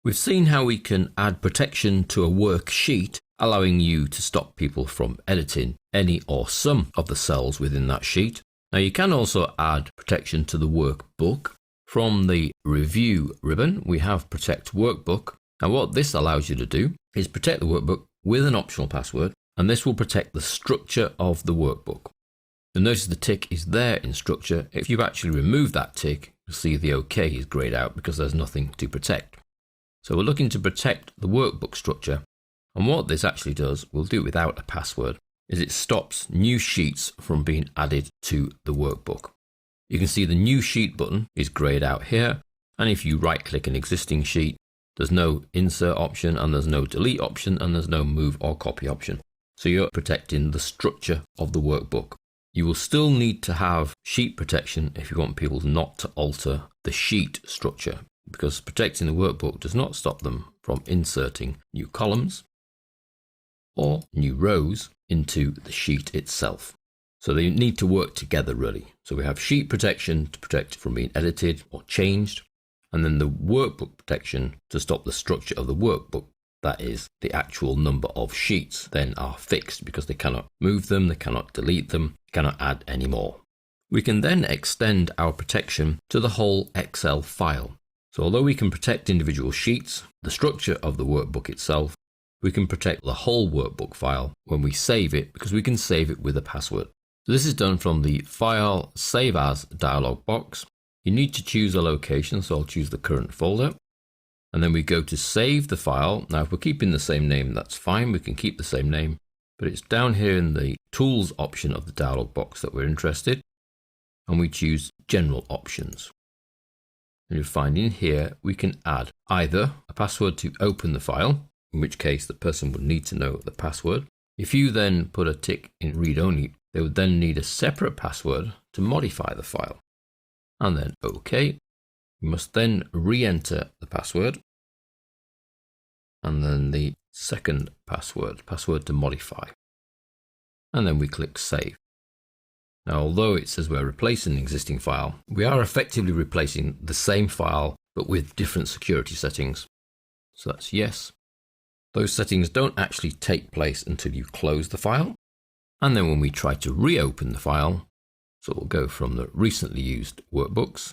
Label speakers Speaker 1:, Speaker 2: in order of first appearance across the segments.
Speaker 1: We've seen how we can add protection to a worksheet, allowing you to stop people from editing any or some of the cells within that sheet. Now you can also add protection to the workbook. From the review ribbon, we have Protect Workbook. Now what this allows you to do is protect the workbook with an optional password, and this will protect the structure of the workbook. You'll notice the tick is there in structure. If you actually remove that tick, you'll see the OK is grayed out because there's nothing to protect. So we're looking to protect the workbook structure, and what this actually does, we'll do it without a password, is it stops new sheets from being added to the workbook. You can see the new sheet button is grayed out here, and if you right click an existing sheet, there's no insert option, and there's no delete option, and there's no move or copy option. So you're protecting the structure of the workbook. You will still need to have sheet protection if you want people not to alter the sheet structure, because protecting the workbook does not stop them from inserting new columns or new rows into the sheet itself. So they need to work together really. So we have sheet protection to protect from being edited or changed, and then the workbook protection to stop the structure of the workbook. That is, the actual number of sheets then are fixed because they cannot move them, they cannot delete them, cannot add any more. We can then extend our protection to the whole Excel file. So although we can protect individual sheets, the structure of the workbook itself, we can protect the whole workbook file when we save it, because we can save it with a password. So this is done from the File Save As dialog box. You need to choose a location, so I'll choose the current folder. And then we go to save the file. Now if we're keeping the same name, that's fine, we can keep the same name, but it's down here in the Tools option of the dialog box that we're interested, and we choose General Options. And you'll find in here we can add either a password to open the file, in which case the person would need to know the password. If you then put a tick in read only, they would then need a separate password to modify the file. And then OK. You must then re-enter the password, and then the second password to modify. And then we click Save. Now, although it says we're replacing an existing file, we are effectively replacing the same file, but with different security settings. So that's yes. Those settings don't actually take place until you close the file. And then when we try to reopen the file, so we'll go from the recently used workbooks,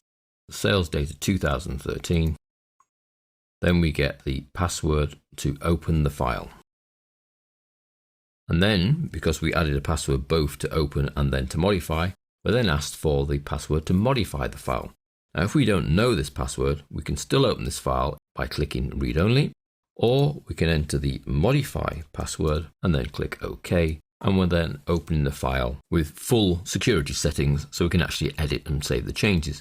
Speaker 1: sales data 2013, then we get the password to open the file. And then, because we added a password both to open and then to modify, we're then asked for the password to modify the file. Now if we don't know this password, we can still open this file by clicking read only, or we can enter the modify password and then click OK, and we're then opening the file with full security settings so we can actually edit and save the changes.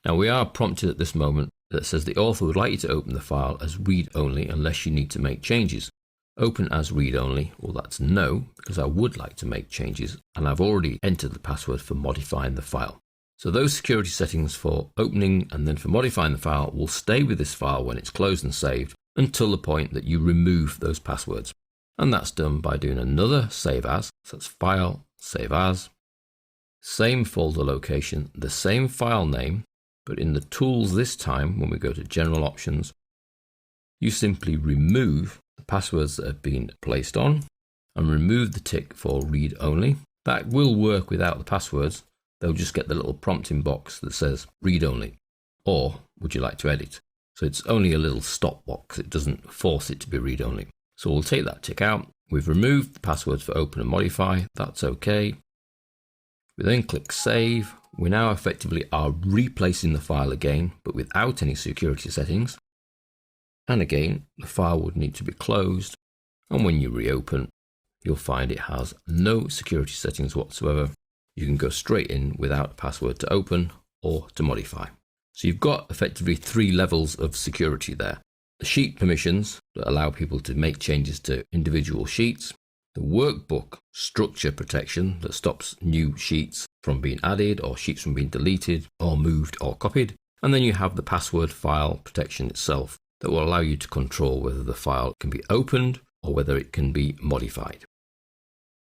Speaker 1: Now we are prompted at this moment that says the author would like you to open the file as read only unless you need to make changes. Open as read only, well that's no, because I would like to make changes and I've already entered the password for modifying the file. So those security settings for opening and then for modifying the file will stay with this file when it's closed and saved until the point that you remove those passwords. And that's done by doing another save as, so that's File, Save As, same folder location, the same file name, but in the tools this time, when we go to General Options, you simply remove the passwords that have been placed on and remove the tick for read only. That will work without the passwords. They'll just get the little prompting box that says read only, or would you like to edit? So it's only a little stop box. It doesn't force it to be read only. So we'll take that tick out. We've removed the passwords for open and modify. That's okay. We then click save. We now effectively are replacing the file again, but without any security settings. And again, the file would need to be closed. And when you reopen, you'll find it has no security settings whatsoever. You can go straight in without a password to open or to modify. So you've got effectively 3 levels of security there. The sheet permissions that allow people to make changes to individual sheets, the workbook structure protection that stops new sheets from being added or sheets from being deleted or moved or copied, and then you have the password file protection itself that will allow you to control whether the file can be opened or whether it can be modified.